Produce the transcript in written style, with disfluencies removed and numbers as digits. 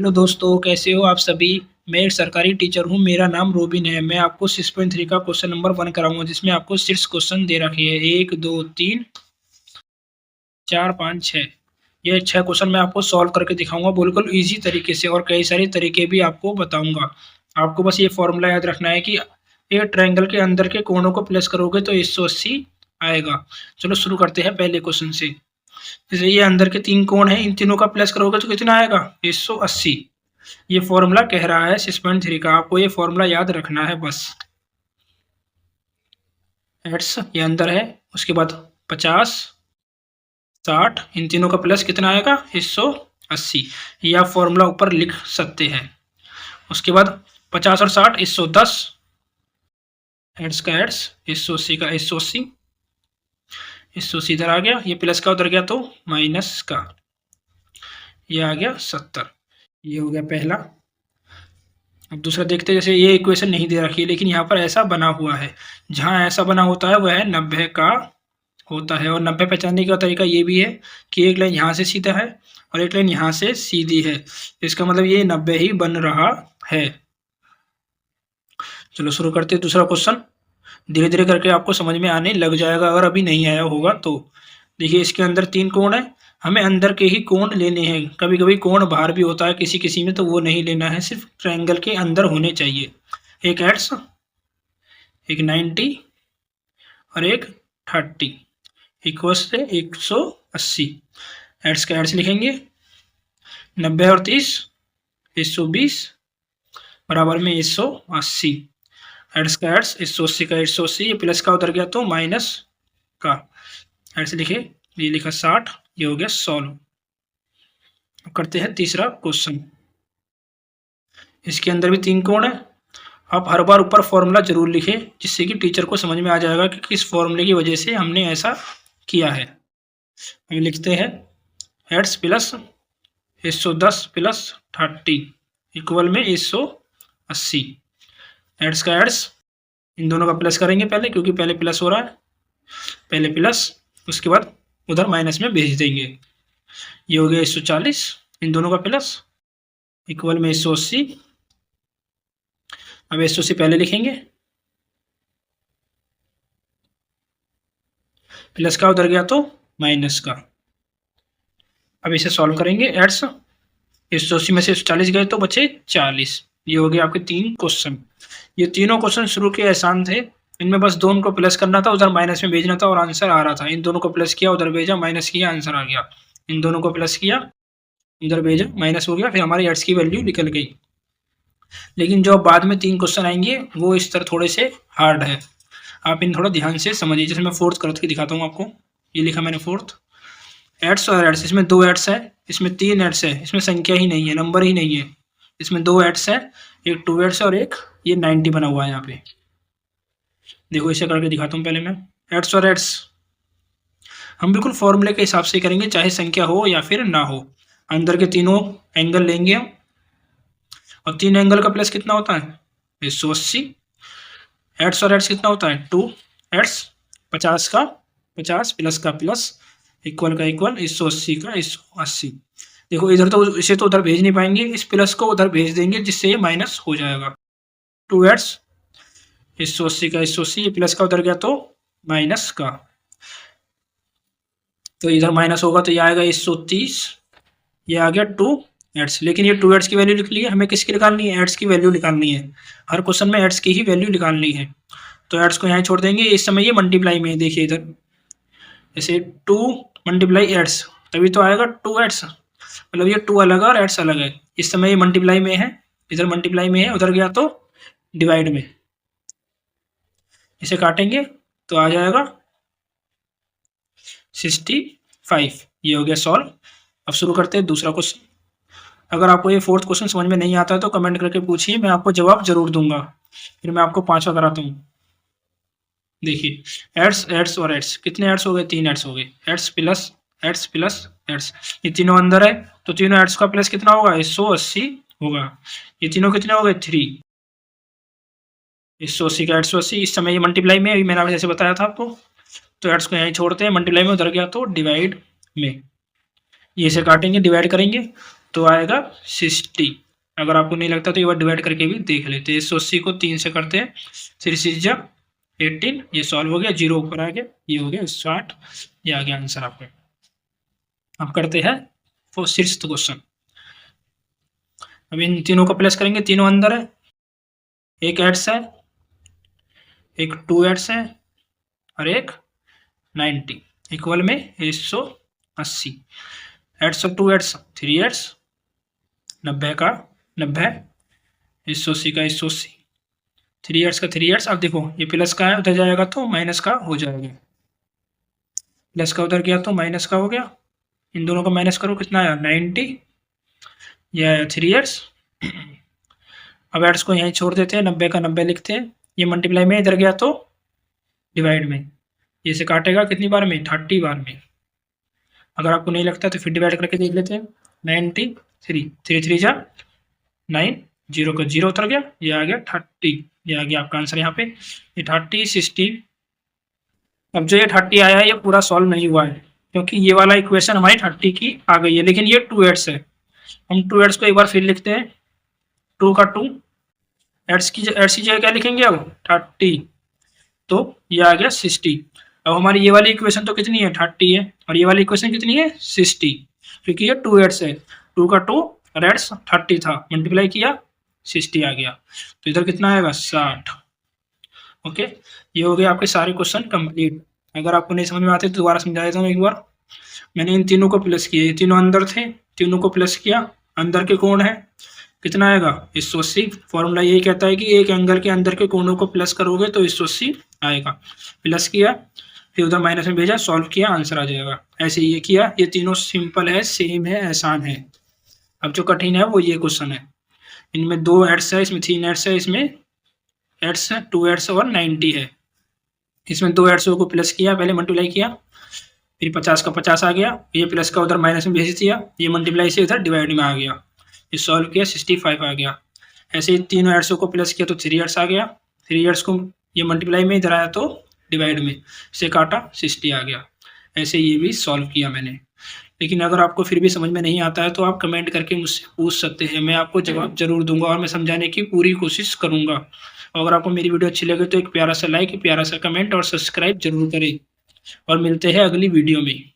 Hello दोस्तों, कैसे हो आप सभी। मैं एक सरकारी टीचर हूँ। मेरा नाम रोबिन है। मैं आपको 6.3 का क्वेश्चन नंबर 1 कराऊंगा, जिसमें आपको 6 क्वेश्चन दे रखे हैं। 1 2 3 4 5 6। ये 6 क्वेश्चन मैं आपको सॉल्व करके दिखाऊंगा बिल्कुल इजी तरीके से, और कई सारे तरीके भी आपको बताऊंगा। आपको बस ये फॉर्मूला याद रखना है कि एक ट्रायंगल के अंदर के कोणों को प्लस करोगे तो 180 आएगा। चलो शुरू करते हैं पहले क्वेश्चन से। जैसे ये अंदर के 3 कोण हैं, इन तीनों का प्लस करोगे तो कितना आएगा? 180। ये फॉर्मूला कह रहा है 6.3 का। आपको ये फॉर्मूला याद रखना है बस। एट्स ये अंदर है, उसके बाद 50 60, इन तीनों का प्लस कितना आएगा? 180। ये आप फॉर्मूला ऊपर लिख सकते हैं। उसके बाद 50 और 60 110, एड्स का एड्स, 180 का 180, 180 इधर आ गया। ये प्लस का उधर गया तो माइनस का, ये आ गया 70। ये हो गया पहला। अब दूसरा देखते हैं। जैसे ये इक्वेशन नहीं दे रखी है, लेकिन यहाँ पर ऐसा बना हुआ है। जहाँ ऐसा बना होता है वह 90 का होता है। और 90 पहचानने का तरीका ये भी है कि एक लाइन यहाँ से सीधा है और एक लाइन यहाँ से सीधी है। इसका मतलब ये 90 ही बन रहा है। चलो शुरू करते हैं दूसरा क्वेश्चन। धीरे धीरे करके आपको समझ में आने लग जाएगा, अगर अभी नहीं आया होगा तो। देखिए इसके अंदर 3 कोण है, हमें अंदर के ही कोण लेने हैं। कभी कभी कोण बाहर भी होता है किसी किसी में, तो वो नहीं लेना है, सिर्फ ट्रायंगल के अंदर होने चाहिए। एक एड्स, एक 90 और एक 30 इक्वल से 180। एड्स का एड्स लिखेंगे। 90 और 30 120 बराबर में 180। एड्स का एड्स 180 का 180, ये प्लस का उधर गया तो माइनस का। एड्स लिखे, ये लिखा 60, ये हो गया 100। करते हैं तीसरा क्वेश्चन। इसके अंदर भी 3 कोण है। आप हर बार ऊपर फॉर्मूला जरूर लिखें, जिससे कि टीचर को समझ में आ जाएगा कि किस फॉर्मूले की वजह से हमने ऐसा किया है। हम लिखते हैं एड्स प्लस 110 प्लस 30 इक्वल में 180। एड्स का एड्स, इन दोनों का प्लस करेंगे पहले, क्योंकि पहले प्लस हो रहा है। पहले प्लस, उसके बाद उधर माइनस में भेज देंगे। ये हो गया 140, इन दोनों का प्लस इक्वल में 180। अब 180 पहले लिखेंगे, प्लस का उधर गया तो माइनस का। अब इसे सॉल्व करेंगे। एड्स 180 में से 140 गए तो बचे 40। ये हो गया आपके 3 क्वेश्चन। ये तीनों क्वेश्चन शुरू के आसान थे। इनमें बस दोनों को प्लस करना था, उधर माइनस में भेजना था और आंसर आ रहा था। इन दोनों को प्लस किया, उधर भेजा, माइनस किया, आंसर आ गया। इन दोनों को प्लस किया, इधर भेजा, माइनस हो गया, फिर हमारी एड्स की वैल्यू निकल गई। लेकिन जो बाद में 3 क्वेश्चन आएंगे वो इस तरह थोड़े से हार्ड है। आप इन थोड़ा ध्यान से समझिए। जैसे मैं फोर्थ करके दिखाता हूँ आपको। ये लिखा मैंने फोर्थ। एड्स और एड्स, इसमें 2 एड्स है, इसमें 3 एड्स है, इसमें संख्या ही नहीं है, नंबर ही नहीं है। इसमें 2 एड्स है, एक 2 एड्स है और एक ये 90 बना हुआ है यहाँ पे। देखो इसे करके दिखाता हूँ पहले मैं। एड्स और एड्स हम बिल्कुल फॉर्मूले के हिसाब से करेंगे, चाहे संख्या हो या फिर ना हो। अंदर के तीनों एंगल लेंगे हम, और 3 एंगल का प्लस कितना होता है? 180। एड्स और एड्स कितना होता है? 2 एड्स, 50 का 50 प्लस का प्लस इक्वल का इक्वल, 180 का 180। देखो इधर तो इसे तो उधर भेज नहीं पाएंगे, इस प्लस को उधर भेज देंगे, जिससे ये माइनस हो जाएगा। 2 एड्स 180 का 180, ये प्लस का उधर गया तो माइनस का, तो इधर माइनस होगा तो ये आएगा 130। ये आ गया 2 एड्स। लेकिन ये 2 एड्स की वैल्यू लिख ली है, हमें किसकी निकालनी है? एड्स की वैल्यू निकालनी है। हर क्वेश्चन में एड्स की ही वैल्यू निकालनी है। तो एड्स को यहाँ छोड़ देंगे। इस समय ये मल्टीप्लाई में है, देखिए इधर जैसे 2 मल्टीप्लाई एड्स, तभी तो आएगा 2 एड्स। मतलब ये 2 अलग है और एड्स अलग है। इस समय ये मल्टीप्लाई में है, इधर मल्टीप्लाई में है, उधर गया तो डिवाइड में। इसे काटेंगे तो आ जाएगा 65। ये हो गया सॉल्व। अब शुरू करते हैं दूसरा क्वेश्चन। अगर आपको ये फोर्थ क्वेश्चन समझ में नहीं आता है तो कमेंट करके पूछिए, मैं आपको जवाब जरूर दूंगा। फिर मैं आपको 5वां कराता हूँ। देखिए एड्स एड्स और एड्स, कितने एड्स हो गए? 3 एड्स हो गए। Ads plus ads plus ads, ये तीनों अंदर है तो तीनों एड्स का प्लस कितना होगा? 180 होगा। ये तीनों कितने हो गए? 3। 180 का 180, इस समय ये मल्टीप्लाई में, अभी मैंने जैसे बताया था आपको। तो एड्स को यहीं छोड़ते हैं, मल्टीप्लाई में उधर गया तो डिवाइड में। ये इसे काटेंगे, डिवाइड करेंगे तो आएगा 60। अगर आपको नहीं लगता तो ये बार डिवाइड करके भी देख लेते हैं। 180 को 3 से करते हैं, 3 6 जा 18, ये सॉल्व हो गया, 0 ऊपर आ गया, ये हो गया 60, ये आ गया आंसर आपका। अब करते हैं 6th क्वेश्चन। अब इन तीनों को प्लस करेंगे, तीनों अंदर है, एक एड्स है, एक 2 एड्स है और एक 90 इक्वल में 180। एड्स ऑफ 2 एड्स 3 एड्स, 90 का 90, 180 का 180, 3 एड्स का 3 एड्स। अब देखो ये प्लस का है, उधर जाएगा तो माइनस का हो जाएगा, प्लस का उधर गया तो माइनस का हो गया, इन दोनों का माइनस करो कितना आया 90, यह आया 3 एड्स। अब एड्स को यहीं छोड़ देते हैं, 90 का 90 लिखते हैं, ये मल्टीप्लाई में इधर गया तो डिवाइड में, ये से काटेगा कितनी बार में 30 बार में। अगर आपको नहीं लगता तो फिर डिवाइड करके देख लेते हैं, 93, 3 3 जा 9, 0 का 0 उतर गया, ये आ गया 30, ये आ गया आपका आंसर यहाँ पे, ये 30 60। अब जो ये 30 आया है ये पूरा सॉल्व नहीं हुआ है, क्योंकि ये वाला इक्वेशन हमारी 30 की आ गई है, लेकिन ये 2 एड्स है। हम 2 एड्स को एक बार फिर लिखते हैं, 2 का 2 एड्स की जगह क्या लिखेंगे अब 30, तो ये आ गया 60। अब हमारी ये वाली इक्वेशन तो कितनी है 30 है, और ये वाली इक्वेशन कितनी है 60, क्योंकि ये 2 एड्स है, 2 का 2 और एड्स 30 था, मल्टीप्लाई किया 60 आ गया, तो इधर कितना आएगा 60। ओके, ये हो गया आपके सारे क्वेश्चन कंप्लीट। अगर आपको नहीं समझ में आते तो दोबारा समझा देता हूँ एक बार। मैंने इन तीनों को प्लस किया, ये तीनों अंदर थे, तीनों को प्लस किया, अंदर के कोण है कितना आएगा 180। फॉर्मूला यही कहता है कि एक एंगल के अंदर के कोणों को प्लस करोगे तो 180 आएगा। प्लस किया, फिर उधर माइनस में भेजा, सॉल्व किया, आंसर आ जाएगा। ऐसे ये किया, ये तीनों सिंपल है, सेम है, आसान है। अब जो कठिन है वो ये क्वेश्चन है, इनमें 2 एड्स है, इसमें 3 एड्स है, इसमें एड्स है 2 एड्स और 90 है। इसमें 2 एड्स को प्लस किया, पहले मल्टीप्लाई किया, फिर 50 का 50 आ गया, ये प्लस का उधर माइनस में भेज दिया, ये मल्टीप्लाई से इधर डिवाइड में आ गया, ये सॉल्व किया 65 आ गया। ऐसे ही तीनों एड्सों को प्लस किया तो 3 एड्स आ गया, 3 एड्स को ये मल्टीप्लाई में इधर आया तो डिवाइड में, इसे काटा 60 आ गया। ऐसे ये भी सॉल्व किया मैंने। लेकिन अगर आपको फिर भी समझ में नहीं आता है तो आप कमेंट करके मुझसे पूछ सकते हैं, मैं आपको जवाब जरूर दूंगा और मैं समझाने की पूरी कोशिश करूंगा। और अगर आपको मेरी वीडियो अच्छी लगे तो एक प्यारा सा लाइक, प्यारा सा कमेंट और सब्सक्राइब जरूर करें, और मिलते हैं अगली वीडियो में।